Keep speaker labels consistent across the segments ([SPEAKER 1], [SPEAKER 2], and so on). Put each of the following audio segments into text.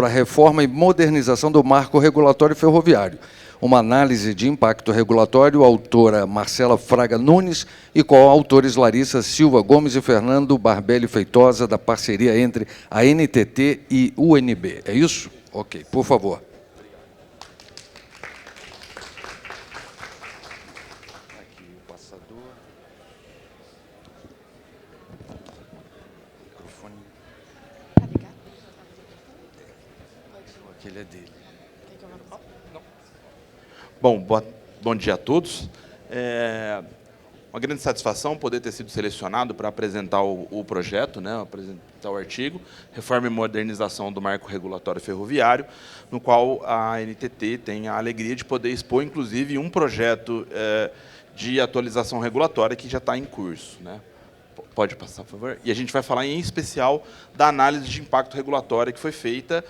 [SPEAKER 1] para a reforma e modernização do marco regulatório ferroviário. Uma análise de impacto regulatório, autora Marcela Fraga Nunes e coautores Larissa Silva Gomes e Fernando Barbelli Feitosa, da parceria entre a NTT e UNB. É isso? Ok, por favor. Aqui o passador. Microfone. Aquele é dele.
[SPEAKER 2] Bom, bom dia a todos. É uma grande satisfação poder ter sido selecionado para apresentar o projeto, né, apresentar o artigo, Reforma e Modernização do Marco Regulatório Ferroviário, no qual a NTT tem a alegria de poder expor, inclusive, um projeto de atualização regulatória que já está em curso, né? Pode passar, por favor? E a gente vai falar, em especial, da análise de impacto regulatório que foi feita,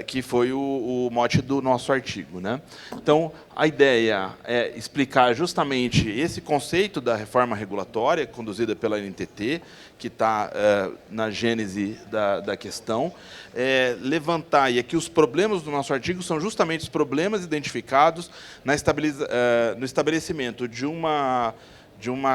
[SPEAKER 2] que foi o mote do nosso artigo, né? Então, a ideia é explicar justamente esse conceito da reforma regulatória, conduzida pela NTT, que está na gênese da questão, levantar, e aqui os problemas do nosso artigo são justamente os problemas identificados no estabelecimento de uma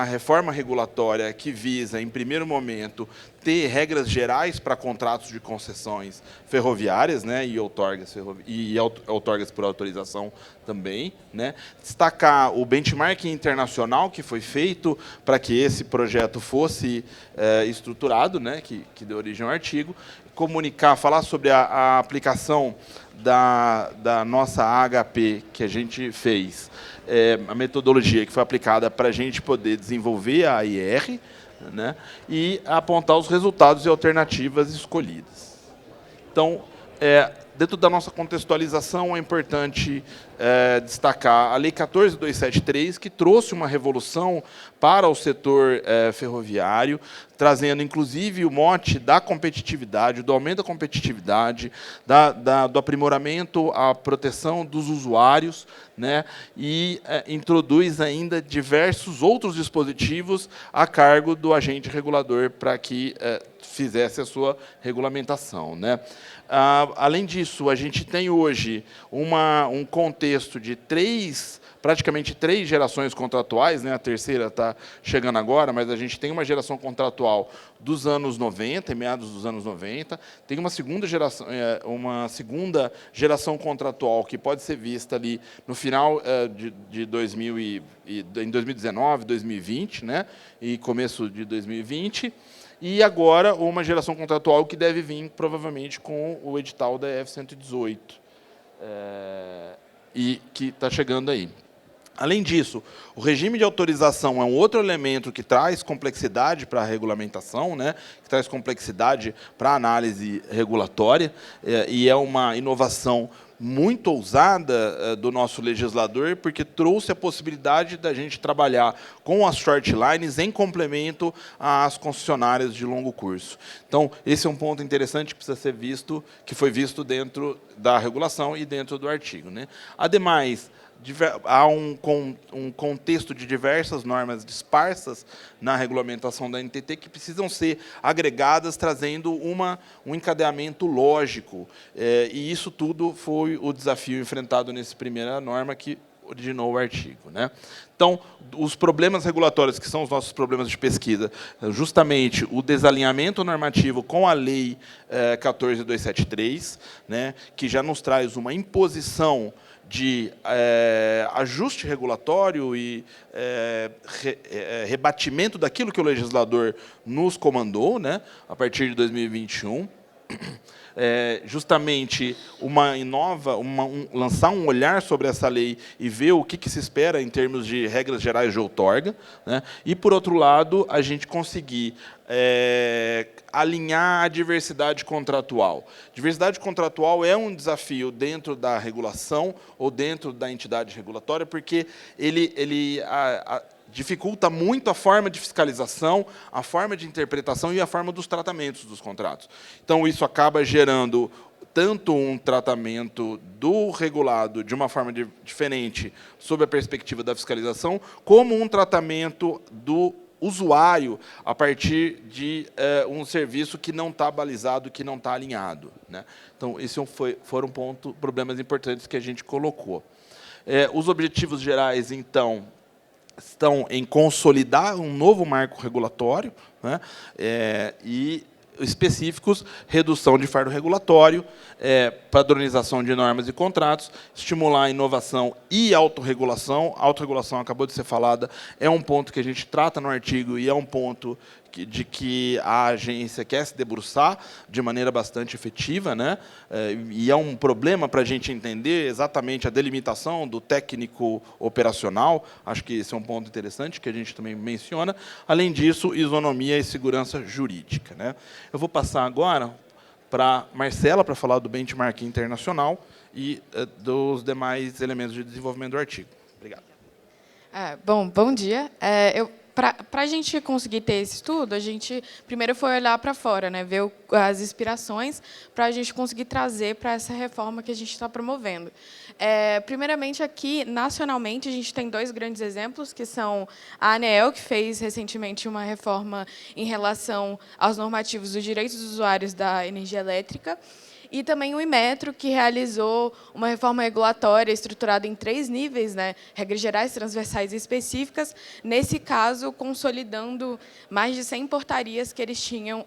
[SPEAKER 2] reforma regulatória que visa, em primeiro momento, ter regras gerais para contratos de concessões ferroviárias, né, e outorgas por autorização também, né. Destacar o benchmarking internacional que foi feito para que esse projeto fosse estruturado, né, que deu origem ao artigo, comunicar, falar sobre a aplicação da nossa AHP que a gente fez, a metodologia que foi aplicada para a gente poder desenvolver a IR, né, e apontar os resultados e alternativas escolhidas. Então, dentro da nossa contextualização, é importante destacar a Lei 14.273, que trouxe uma revolução para o setor ferroviário, trazendo, inclusive, o mote da competitividade, do aumento da competitividade, do aprimoramento à proteção dos usuários, né, e introduz ainda diversos outros dispositivos a cargo do agente regulador para que fizesse a sua regulamentação, né. Além disso, a gente tem hoje um contexto de praticamente três gerações contratuais, né? A terceira está chegando agora, mas a gente tem uma geração contratual dos anos 90, em meados dos anos 90, tem uma segunda geração contratual que pode ser vista ali no final em 2019, 2020, né? E começo de 2020. E agora uma geração contratual que deve vir, provavelmente, com o edital da EF-118, e que está chegando aí. Além disso, o regime de autorização é um outro elemento que traz complexidade para a regulamentação, né, que traz complexidade para a análise regulatória, e é uma inovação muito ousada do nosso legislador, porque trouxe a possibilidade da gente trabalhar com as short lines em complemento às concessionárias de longo curso. Então, esse é um ponto interessante que precisa ser visto, que foi visto dentro da regulação e dentro do artigo, né? Ademais, há um contexto de diversas normas dispersas na regulamentação da NTT que precisam ser agregadas, trazendo um encadeamento lógico. E isso tudo foi o desafio enfrentado nessa primeira norma que originou o artigo, né? Então, os problemas regulatórios, que são os nossos problemas de pesquisa, justamente o desalinhamento normativo com a Lei 14.273, né, que já nos traz uma imposição de ajuste regulatório e rebatimento daquilo que o legislador nos comandou, né, a partir de 2021. Justamente lançar um olhar sobre essa lei e ver o que se espera em termos de regras gerais de outorga, né? E, por outro lado, a gente conseguir alinhar a diversidade contratual. Diversidade contratual é um desafio dentro da regulação ou dentro da entidade regulatória, porque ele dificulta muito a forma de fiscalização, a forma de interpretação e a forma dos tratamentos dos contratos. Então, isso acaba gerando tanto um tratamento do regulado de uma forma diferente sob a perspectiva da fiscalização, como um tratamento do usuário a partir de um serviço que não está balizado, que não está alinhado, né? Então, esses foram problemas importantes que a gente colocou. Os objetivos gerais, então, estão em consolidar um novo marco regulatório, né? E específicos, redução de fardo regulatório, padronização de normas e contratos, estimular a inovação e autorregulação. A autorregulação acabou de ser falada, é um ponto que a gente trata no artigo e é um ponto de que a agência quer se debruçar de maneira bastante efetiva, né? E é um problema para a gente entender exatamente a delimitação do técnico operacional. Acho que esse é um ponto interessante que a gente também menciona. Além disso, isonomia e segurança jurídica, né? Eu vou passar agora para Marcela para falar do benchmarking internacional e dos demais elementos de desenvolvimento do artigo. Obrigado.
[SPEAKER 3] Bom dia. Para a gente conseguir ter esse estudo, a gente primeiro foi olhar para fora, né, ver as inspirações para a gente conseguir trazer para essa reforma que a gente está promovendo. Primeiramente, aqui, nacionalmente, a gente tem 2 grandes exemplos, que são a ANEEL, que fez recentemente uma reforma em relação aos normativos dos direitos dos usuários da energia elétrica, e também o Inmetro, que realizou uma reforma regulatória estruturada em 3 níveis, né, regras gerais, transversais e específicas, nesse caso, consolidando mais de 100 portarias que eles tinham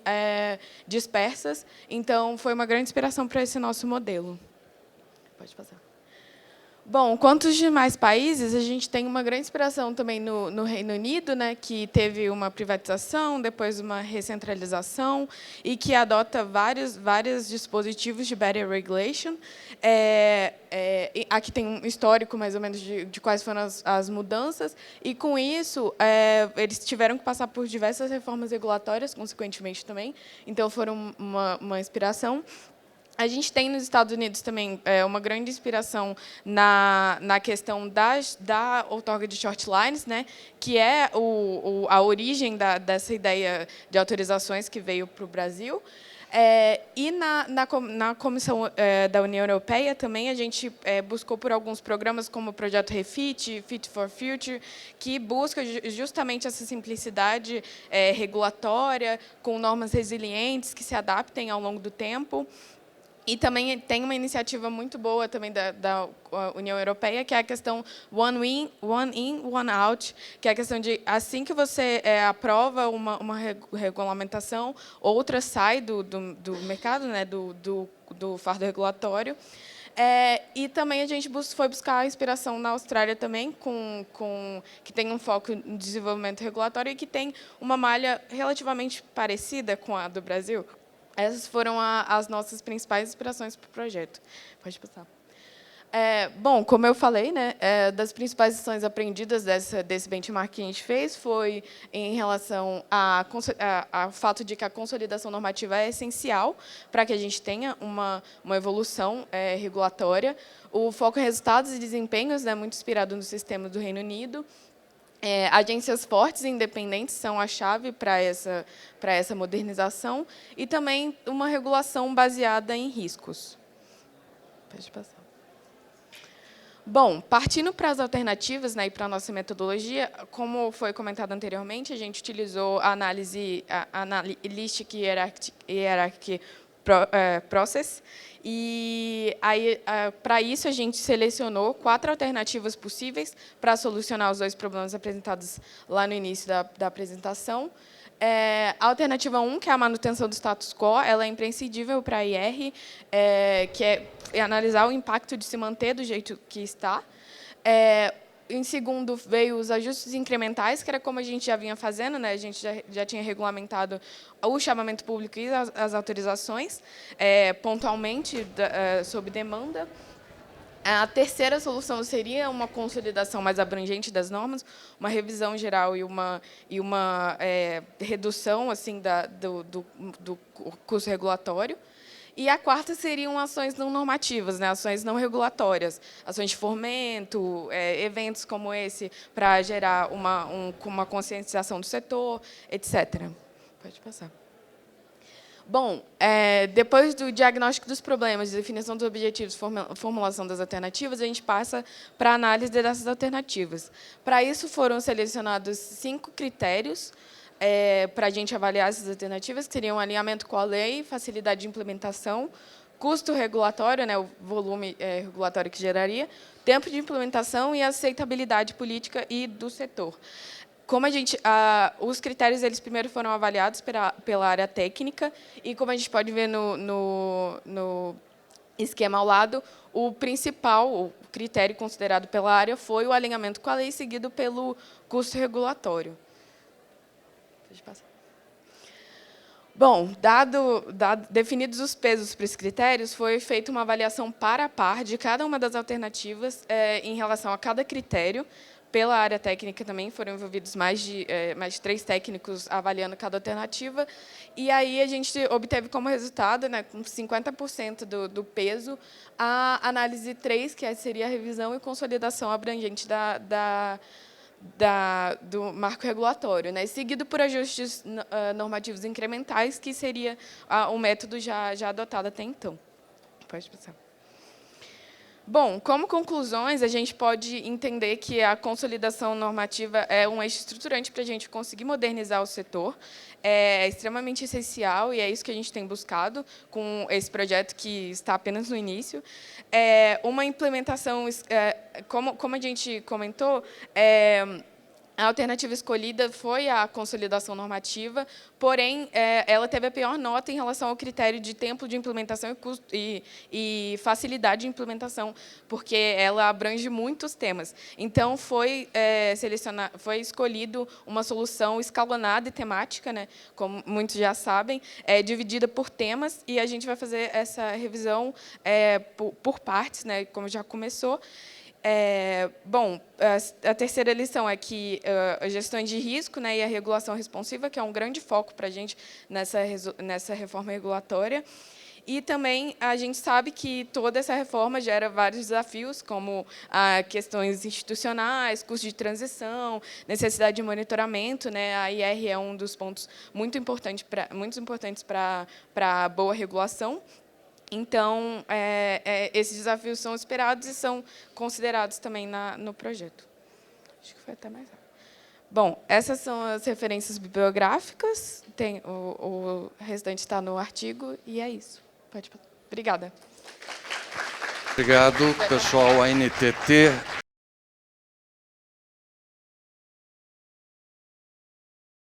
[SPEAKER 3] dispersas. Então, foi uma grande inspiração para esse nosso modelo. Pode passar. Bom, quanto aos demais países, a gente tem uma grande inspiração também no Reino Unido, né, que teve uma privatização, depois uma recentralização, e que adota vários dispositivos de better regulation. Aqui tem um histórico, mais ou menos, de quais foram as mudanças, e, com isso, eles tiveram que passar por diversas reformas regulatórias, consequentemente, também. Então, foram uma inspiração. A gente tem nos Estados Unidos também uma grande inspiração na questão da outorga de short lines, né, que é a origem dessa ideia de autorizações que veio para o Brasil. E na Comissão da União Europeia também a gente buscou por alguns programas como o Projeto Refit, Fit for Future, que busca justamente essa simplicidade regulatória, com normas resilientes que se adaptem ao longo do tempo. E também tem uma iniciativa muito boa também da União Europeia, que é a questão one in, one out, que é a questão de, assim que você aprova uma regulamentação, outra sai do mercado, né, do fardo regulatório. E também a gente foi buscar a inspiração na Austrália também, que tem um foco em desenvolvimento regulatório e que tem uma malha relativamente parecida com a do Brasil. Essas foram as nossas principais inspirações para o projeto. Pode passar. Bom, como eu falei, né, das principais lições aprendidas desse benchmark que a gente fez foi em relação ao fato de que a consolidação normativa é essencial para que a gente tenha uma evolução regulatória. O foco em resultados e desempenhos, né, muito inspirado no sistema do Reino Unido. Agências fortes e independentes são a chave para essa modernização, e também uma regulação baseada em riscos. Pode passar. Bom, partindo para as alternativas, né, e para a nossa metodologia, como foi comentado anteriormente, a gente utilizou a análise Analytic Hierarchy Process. E aí, para isso, a gente selecionou 4 alternativas possíveis para solucionar os 2 problemas apresentados lá no início da apresentação. A alternativa 1, que é a manutenção do status quo, ela é imprescindível para a IR, que é analisar o impacto de se manter do jeito que está. Em segundo, veio os ajustes incrementais, que era como a gente já vinha fazendo, né? A gente já tinha regulamentado o chamamento público e as autorizações, pontualmente, sob demanda. A terceira solução seria uma consolidação mais abrangente das normas, uma revisão geral e uma redução assim, do custo regulatório. E a quarta seriam ações não normativas, né, ações não regulatórias, ações de fomento, eventos como esse, para gerar uma conscientização do setor, etc. Pode passar. Bom, depois do diagnóstico dos problemas, definição dos objetivos, formulação das alternativas, a gente passa para a análise dessas alternativas. Para isso, foram selecionados 5 critérios para a gente avaliar essas alternativas, que seriam alinhamento com a lei, facilidade de implementação, custo regulatório, né, o volume regulatório que geraria, tempo de implementação e aceitabilidade política e do setor. Como os critérios eles primeiro foram avaliados pela área técnica e, como a gente pode ver no esquema ao lado, o principal critério considerado pela área foi o alinhamento com a lei, seguido pelo custo regulatório. Pode passar. Bom, definidos os pesos para esses critérios, foi feita uma avaliação par a par de cada uma das alternativas em relação a cada critério. Pela área técnica também foram envolvidos mais de 3 técnicos avaliando cada alternativa. E aí a gente obteve como resultado, né, com 50% do peso, a análise 3, que seria a revisão e consolidação abrangente do marco regulatório, né, seguido por ajustes normativos incrementais, que seria o método já adotado até então. Pode passar. Bom, como conclusões, a gente pode entender que a consolidação normativa é um eixo estruturante para a gente conseguir modernizar o setor. É extremamente essencial e é isso que a gente tem buscado com esse projeto que está apenas no início. Uma implementação, como a gente comentou, a alternativa escolhida foi a consolidação normativa, porém, ela teve a pior nota em relação ao critério de tempo de implementação e facilidade de implementação, porque ela abrange muitos temas. Então, foi escolhido uma solução escalonada e temática, né, como muitos já sabem, dividida por temas, e a gente vai fazer essa revisão por partes, né, como já começou. Bom, a terceira lição é que a gestão de risco, né, e a regulação responsiva, que é um grande foco para a gente nessa reforma regulatória. E também a gente sabe que toda essa reforma gera vários desafios, como questões institucionais, custos de transição, necessidade de monitoramento, né? A IR é um dos pontos muito importantes para a boa regulação. Então, esses desafios são esperados e são considerados também no projeto. Acho que foi até mais rápido. Bom, essas são as referências bibliográficas. O restante está no artigo, e é isso. Obrigada.
[SPEAKER 1] Obrigado, pessoal. A NTT